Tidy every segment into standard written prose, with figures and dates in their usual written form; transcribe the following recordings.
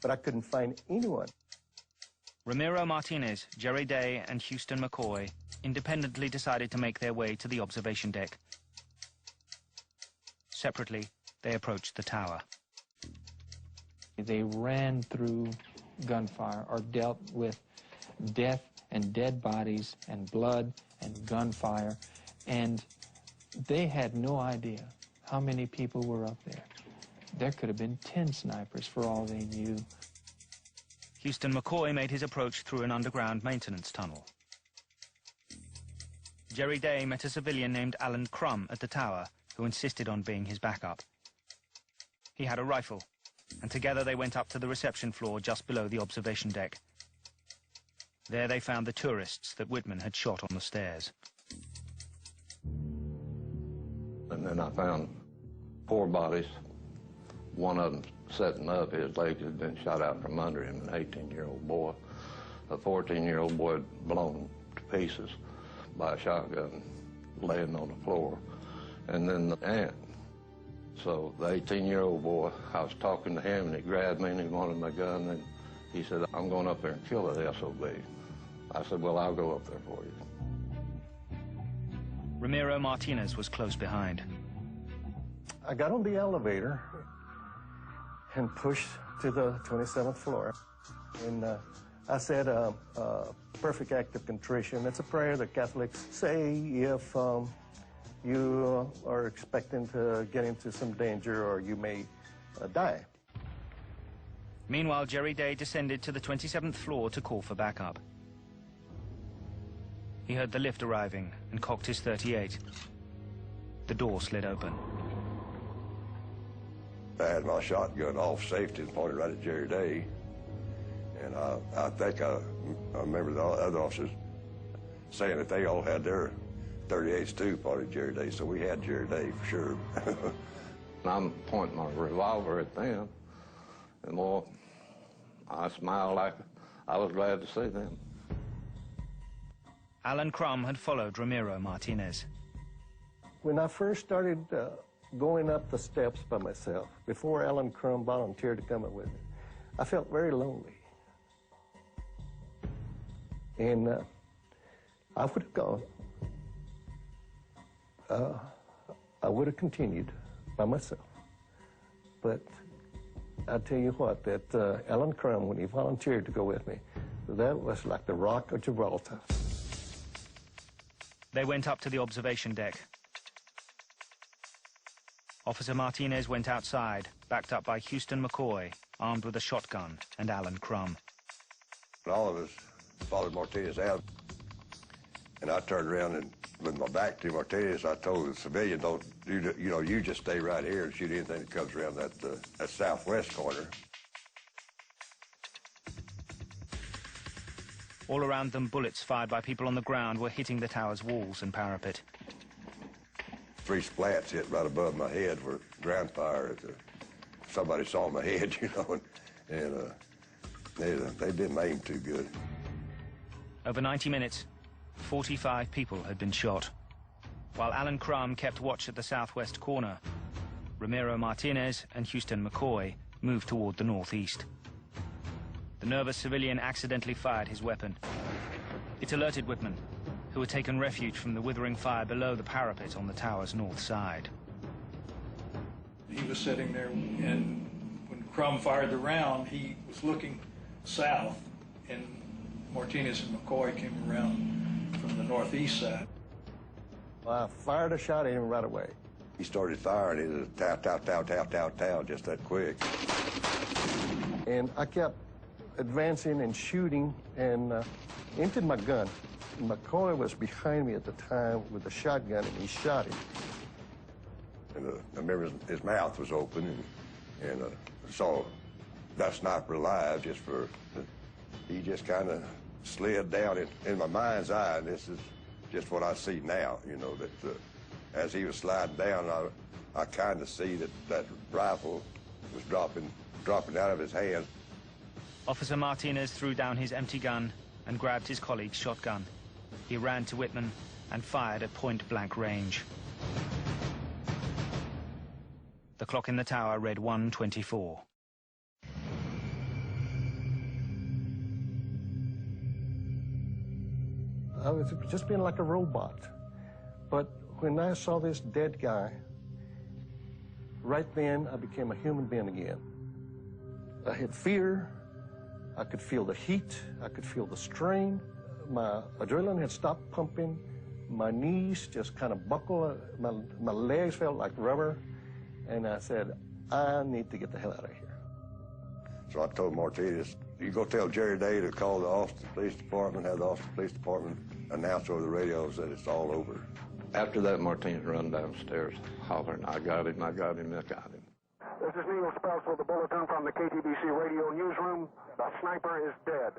but I couldn't find anyone. Ramiro Martinez, Jerry Day, and Houston McCoy independently decided to make their way to the observation deck. Separately, they approached the tower. They ran through gunfire or dealt with death and dead bodies and blood and gunfire, and they had no idea how many people were up there. There could have been 10 snipers for all they knew. Houston McCoy made his approach through an underground maintenance tunnel. Jerry Day met a civilian named Alan Crum at the tower, who insisted on being his backup. He had a rifle, and together they went up to the reception floor just below the observation deck. There they found the tourists that Whitman had shot on the stairs. And then I found 4 bodies. One of them sitting up, his legs had been shot out from under him, an 18-year-old boy. A 14-year-old boy blown to pieces by a shotgun laying on the floor. And then the aunt. So the 18-year-old boy, I was talking to him, and he grabbed me and he wanted my gun, and he said, "I'm going up there and kill that SOB." I said, "Well, I'll go up there for you." Ramiro Martinez was close behind. I got on the elevator and pushed to the 27th floor. And I said a perfect act of contrition. It's a prayer that Catholics say if you are expecting to get into some danger or you may die. Meanwhile, Jerry Day descended to the 27th floor to call for backup. He heard the lift arriving and cocked his .38. The door slid open. I had my shotgun off safety and pointed right at Jerry Day. And I think I remember the other officers saying that they all had their .38s too, pointed at Jerry Day, so we had Jerry Day for sure. I'm pointing my revolver at them, and well, I smiled like I was glad to see them. Alan Crum had followed Ramiro Martinez. When I first started going up the steps by myself, before Alan Crum volunteered to come up with me, I felt very lonely. And I would have gone. I would have continued by myself. But I tell you what, that Alan Crum, when he volunteered to go with me, that was like the Rock of Gibraltar. They went up to the observation deck. Officer Martinez went outside, backed up by Houston McCoy, armed with a shotgun, and Alan Crum. All of us followed Martinez out, and I turned around and with my back to Martinez, I told the civilian, "Don't you just stay right here and shoot anything that comes around that southwest corner." All around them, bullets fired by people on the ground were hitting the tower's walls and parapet. 3 splats hit right above my head for ground fire. Somebody saw my head, and they didn't aim too good. Over 90 minutes, 45 people had been shot. While Alan Crum kept watch at the southwest corner, Ramiro Martinez and Houston McCoy moved toward the northeast. The nervous civilian accidentally fired his weapon. It alerted Whitman, who had taken refuge from the withering fire below the parapet on the tower's north side. He was sitting there, and when Crum fired the round, he was looking south, and Martinez and McCoy came around from the northeast side. I fired a shot at him right away. He started firing. It was tow, tow, tow, tow, tow, tow, just that quick. And I kept advancing and shooting and emptied my gun. McCoy was behind me at the time with a shotgun, and he shot him. And I remember his mouth was open, and saw that sniper alive he just kind of slid down in my mind's eye, and this is just what I see now, that as he was sliding down, I kind of see that rifle was dropping out of his hand. Officer Martinez threw down his empty gun and grabbed his colleague's shotgun. He ran to Whitman and fired at point-blank range. The clock in the tower read 1:24. I was just being like a robot. But when I saw this dead guy, right then I became a human being again. I had fear. I could feel the heat. I could feel the strain. My adrenaline had stopped pumping. My knees just kind of buckled. My legs felt like rubber. And I said, I need to get the hell out of here. So I told Martinez, you go tell Jerry Day to call the Austin Police Department, have the Austin Police Department announce over the radios that it's all over. After that, Martinez run downstairs hollering, I got him, I got him, I got him. This is Neil Spells with the bulletin from the KTBC radio newsroom. The sniper is dead.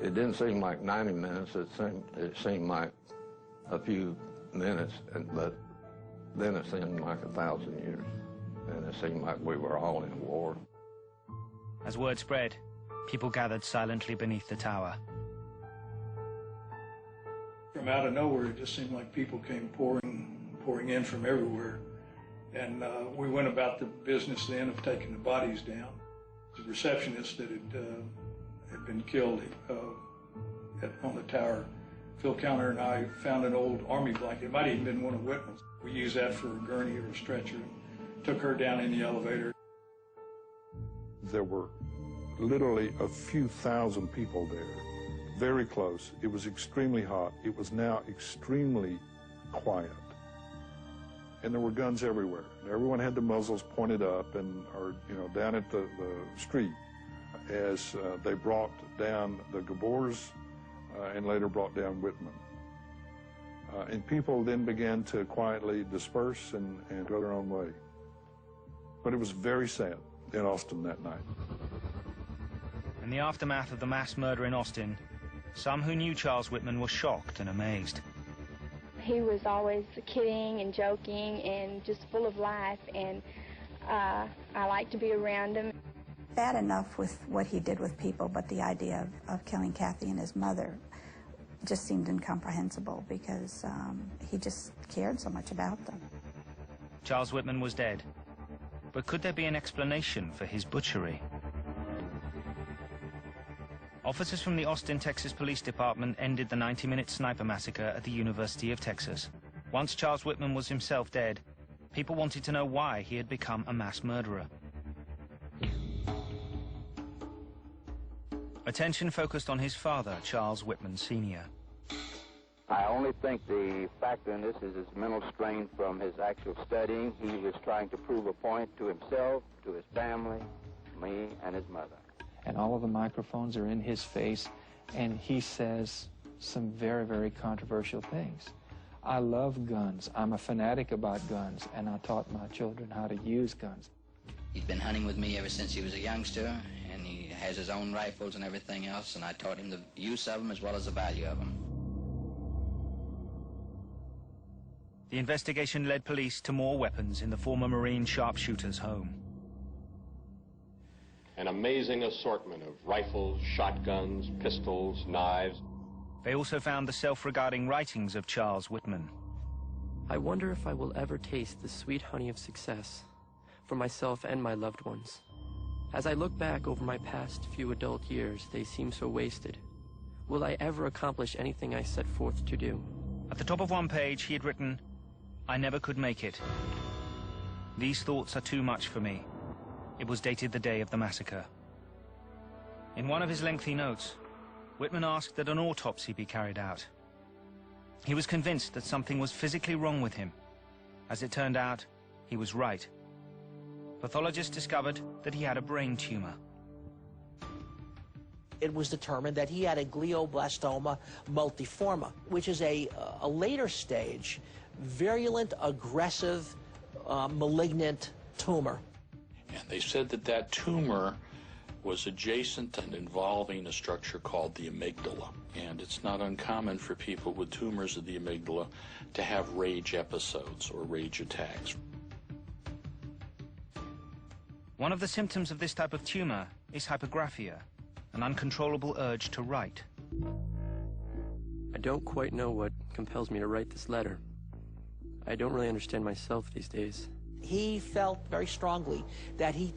It didn't seem like 90 minutes, it seemed like a few minutes, but then it seemed like 1,000 years. And it seemed like we were all in war. As word spread, people gathered silently beneath the tower. From out of nowhere, it just seemed like people came pouring in from everywhere. And we went about the business then of taking the bodies down. The receptionist that had been killed on the tower, Phil Counter and I found an old army blanket. It might have even been one of Whitman's. We used that for a gurney or a stretcher. Took her down in the elevator. There were literally a few thousand people there, very close. It was extremely hot. It was now extremely quiet. And there were guns everywhere. Everyone had the muzzles pointed up or down at the street as they brought down the Gabors and later brought down Whitman. And people then began to quietly disperse and go their own way. But it was very sad in Austin that night. In the aftermath of the mass murder in Austin, some who knew Charles Whitman were shocked and amazed. He was always kidding and joking and just full of life, and I liked to be around him. Bad enough with what he did with people, but the idea of killing Kathy and his mother just seemed incomprehensible because he just cared so much about them. Charles Whitman was dead. But could there be an explanation for his butchery? Officers from the Austin, Texas Police Department ended the 90-minute sniper massacre at the University of Texas. Once Charles Whitman was himself dead, people wanted to know why he had become a mass murderer. Attention focused on his father, Charles Whitman Sr. I only think the factor in this is his mental strain from his actual studying. He was trying to prove a point to himself, to his family, me, and his mother. And all of the microphones are in his face, and he says some very, very controversial things. I love guns. I'm a fanatic about guns, and I taught my children how to use guns. He's been hunting with me ever since he was a youngster, and he has his own rifles and everything else, and I taught him the use of them as well as the value of them. The investigation led police to more weapons in the former Marine sharpshooter's home. An amazing assortment of rifles, shotguns, pistols, knives. They also found the self-regarding writings of Charles Whitman. I wonder if I will ever taste the sweet honey of success for myself and my loved ones. As I look back over my past few adult years, they seem so wasted. Will I ever accomplish anything I set forth to do? At the top of one page, he had written, I never could make it. These thoughts are too much for me. It was dated the day of the massacre. In one of his lengthy notes, Whitman asked that an autopsy be carried out. He was convinced that something was physically wrong with him. As it turned out, he was right. Pathologists discovered that he had a brain tumor. It was determined that he had a glioblastoma multiforme, which is a later stage, virulent, aggressive, malignant tumor. And they said that that tumor was adjacent and involving a structure called the amygdala. And it's not uncommon for people with tumors of the amygdala to have rage episodes or rage attacks. One of the symptoms of this type of tumor is hypergraphia, an uncontrollable urge to write. I don't quite know what compels me to write this letter. I don't really understand myself these days. He felt very strongly that he